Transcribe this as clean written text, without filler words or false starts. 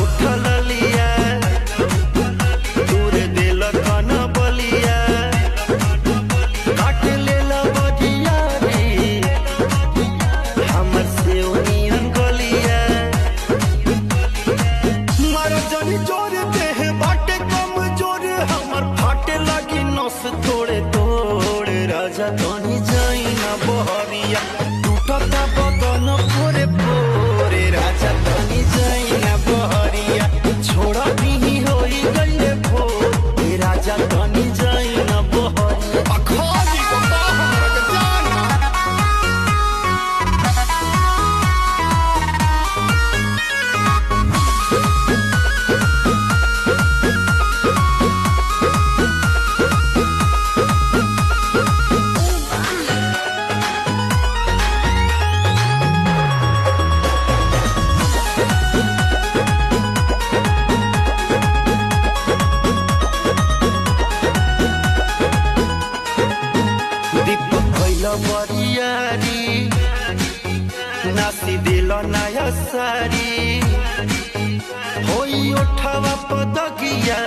उठल लिया दूर दिल कन बलिया काट लेला बजिया रे हमर से ओनियन गलिया मारा जनी जोर देह बाटे कम जोर हमर फाटे लगी नस तोड़े तोड़ राजा तनी जाई ना बहरिया टूटता बदन पोरे पोरे राजा तनी जाई ना बहरिया छोड़ा भी होई गले भोर राजा तनी जाई ना बहरिया अखाली को हमरा के जाना बरियारी नासी दिल नया सारी होई उठावा पदगिया